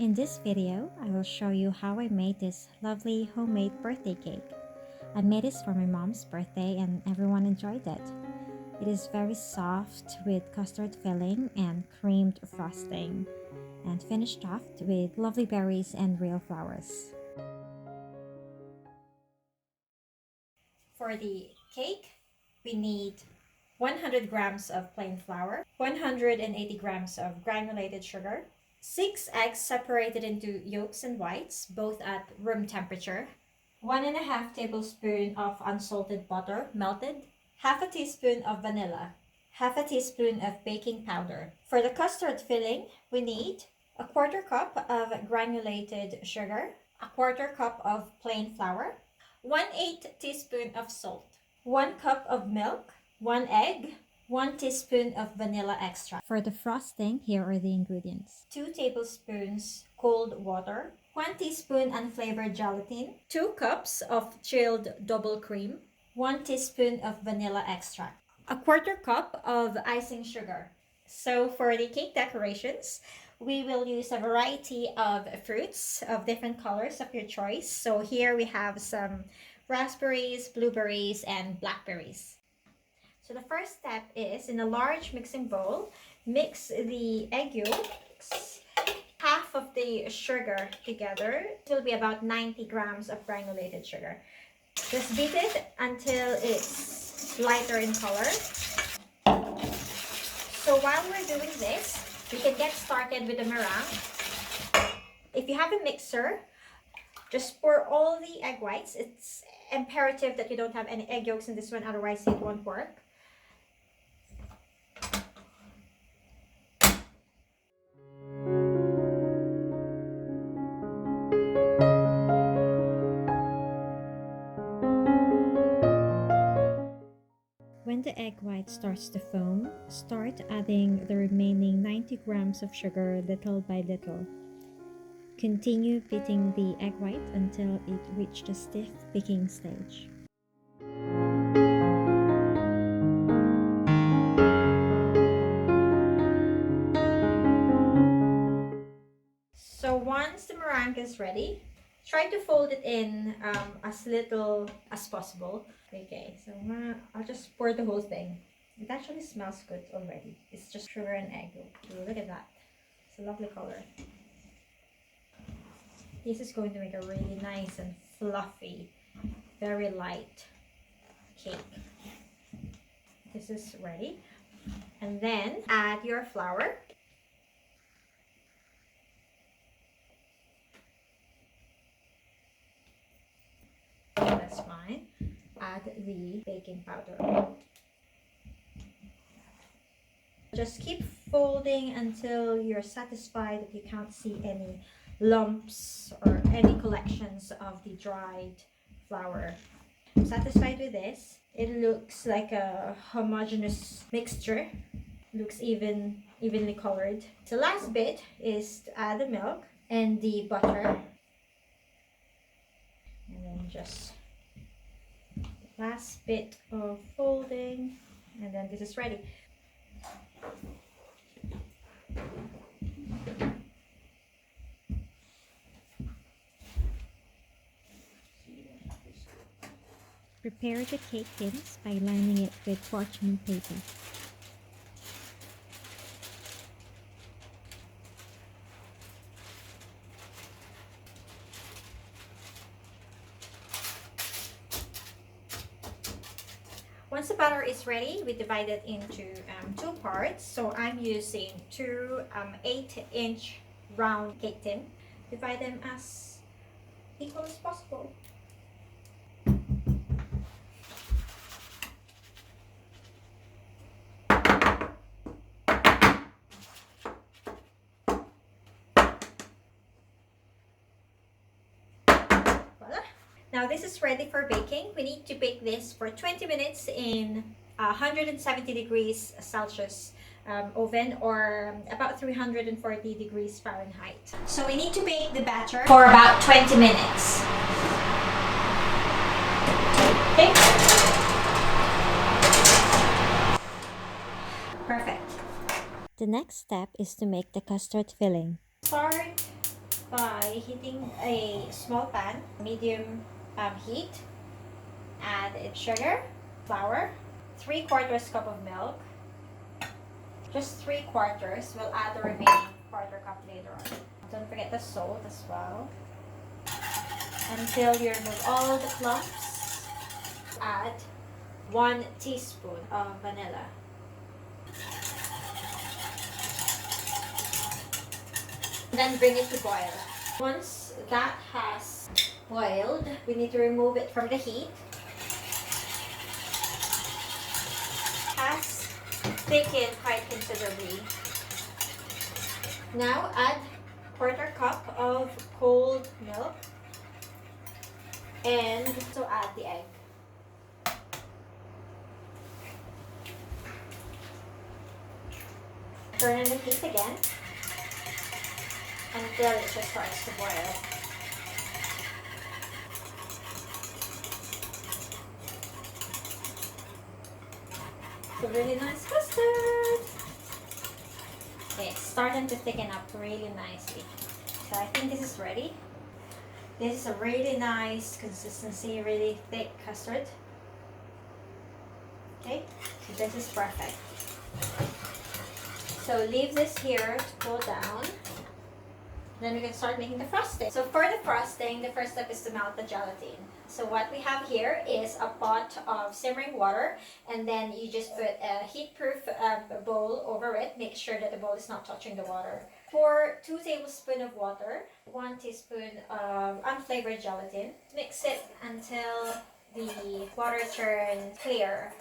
In this video, I will show you how I made this lovely homemade birthday cake. I made this for my mom's birthday and everyone enjoyed it. It is very soft with custard filling and creamed frosting, and finished off with lovely berries and real flowers. For the cake, we need 100 grams of plain flour, 180 grams of granulated sugar, 6 eggs separated into yolks and whites, both at room temperature, 1.5 tablespoons of unsalted butter melted, half a teaspoon of vanilla, half a teaspoon of baking powder. For the custard filling, we need a quarter cup of granulated sugar, a quarter cup of plain flour, 1/8 teaspoon of salt, 1 cup of milk, 1 egg, 1 teaspoon of vanilla extract. For the frosting, here are the ingredients. 2 tablespoons cold water, 1 teaspoon unflavored gelatin, 2 cups of chilled double cream, 1 teaspoon of vanilla extract, a quarter cup of icing sugar. So for the cake decorations, we will use a variety of fruits of different colors of your choice. So here we have some raspberries, blueberries, and blackberries. So the first step is, in a large mixing bowl, mix the egg yolks, half of the sugar together. It will be about 90 grams of granulated sugar. Just beat it until it's lighter in color. So while we're doing this, we can get started with the meringue. If you have a mixer, just pour all the egg whites. It's imperative that you don't have any egg yolks in this one, otherwise it won't work. When the egg white starts to foam, start adding the remaining 90 grams of sugar little by little. Continue beating the egg white until it reached a stiff baking stage. So once the meringue is ready, try to fold it in as little as possible. Okay, so I'll just pour the whole thing. It actually smells good already. It's just sugar and egg. Ooh, look at that. It's a lovely color. This is going to make a really nice and fluffy, very light cake. This is ready. And then add your flour. That's fine. Add the baking powder. Just keep folding until you're satisfied that you can't see any lumps or any collections of the dried flour. I'm satisfied with this. It looks like a homogeneous mixture. Looks evenly colored. The last bit is to add the milk and the butter. And then just last bit of folding, and then this is ready. Prepare the cake tins by lining it with parchment paper. Once the batter is ready, we divide it into 2 parts. So I'm using 2 8-inch round cake tin. Divide them as equal as possible. Now this is ready for baking. We need to bake this for 20 minutes in 170 degrees Celsius oven, or about 340 degrees Fahrenheit. So we need to bake the batter for about 20 minutes. Okay. Perfect. The next step is to make the custard filling. Start by heating a small pan, medium heat. Add sugar, flour, 3/4 cup of milk. Just 3/4. We'll add the remaining 1/4 cup later on. Don't forget the salt as well. Until you remove all the clumps, add 1 teaspoon of vanilla. Then bring it to boil. Once that has boiled, we need to remove it from the heat. Has thickened quite considerably. Now add 1/4 cup of cold milk and also add the egg. Turn on the heat again until it just starts to boil. It's a really nice custard. Okay, it's starting to thicken up really nicely. So I think this is ready. This is a really nice consistency, really thick custard. Okay, so this is perfect. So leave this here to cool down. Then we can start making the frosting. So for the frosting, the first step is to melt the gelatin. So what we have here is a pot of simmering water, and then you just put a heat-proof bowl over it. Make sure that the bowl is not touching the water. Pour 2 tablespoons of water, 1 teaspoon of unflavored gelatin. Mix it until the water turns clear.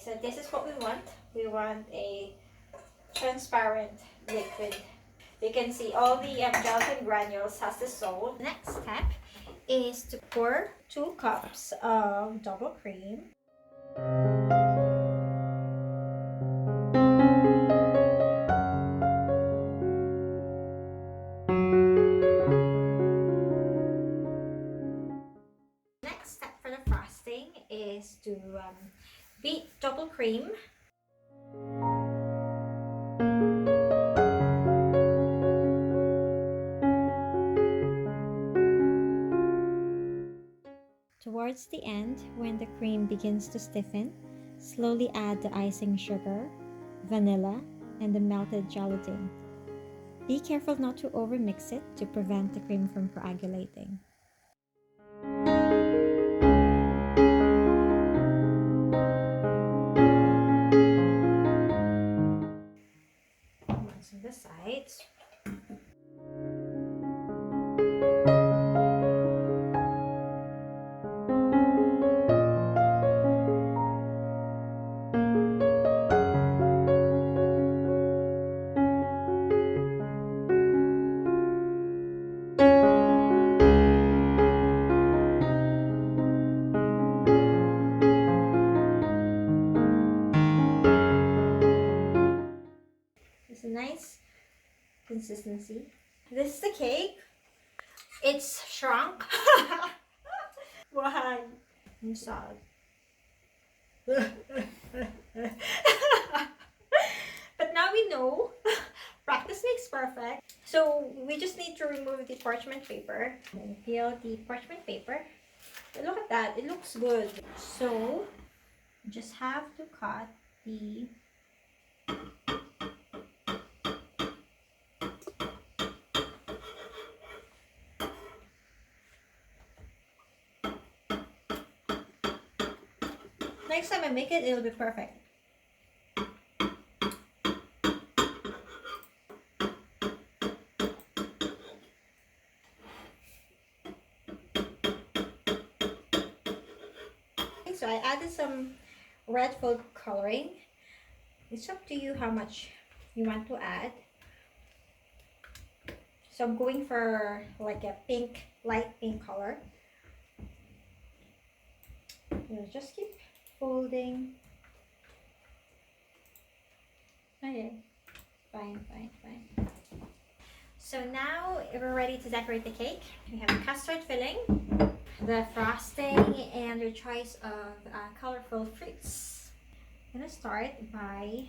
So this is what we want. We want a transparent liquid. You can see all the gelatin granules has dissolved. Next step is to pour 2 cups of double cream. Next step for the frosting is to beat double cream. Towards the end, when the cream begins to stiffen, slowly add the icing sugar, vanilla, and the melted gelatin. Be careful not to overmix it to prevent the cream from coagulating. Once on the sides. It's a nice consistency. This is the cake. It's shrunk. Why? I'm sad. But now we know. Practice makes perfect. So we just need to remove the parchment paper. Then peel the parchment paper. But look at that. It looks good. So you just have to cut the next time I make it, it'll be perfect. So I added some red food coloring. It's up to you how much you want to add. So I'm going for like a pink, light pink color. You'll just keep folding. Okay, fine. So now we're ready to decorate the cake. We have a custard filling. the frosting and your choice of colorful fruits. I'm gonna start by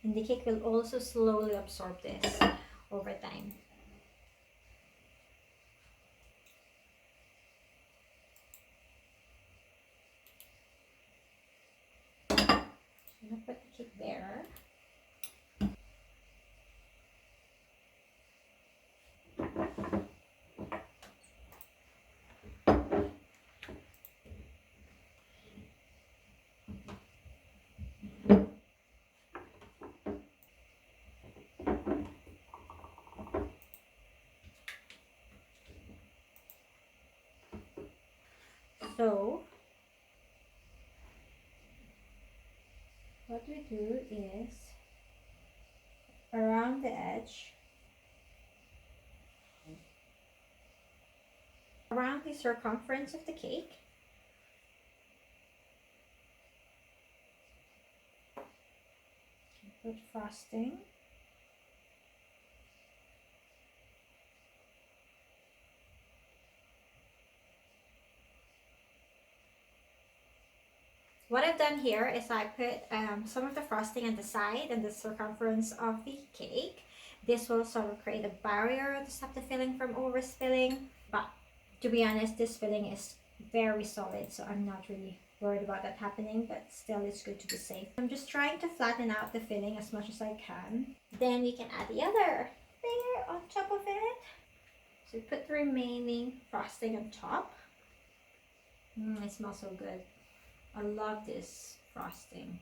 and the cake will also slowly absorb this over time. I'm gonna put the cake there. So what we do is around the edge, around the circumference of the cake, put frosting. What I've done here is I put some of the frosting on the side and the circumference of the cake. This will sort of create a barrier to stop the filling from overspilling. But to be honest, this filling is very solid, so I'm not really worried about that happening, but still it's good to be safe. I'm just trying to flatten out the filling as much as I can. Then we can add the other layer on top of it. So put the remaining frosting on top. It smells so good. I love this frosting.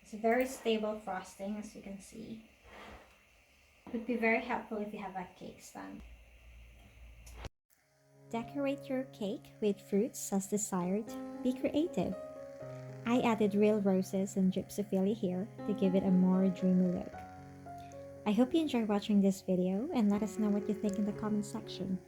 It's a very stable frosting, as you can see. It would be very helpful if you have a cake stand. Decorate your cake with fruits as desired. Be creative. I added real roses and gypsophilia here to give it a more dreamy look. I hope you enjoyed watching this video and let us know what you think in the comment section.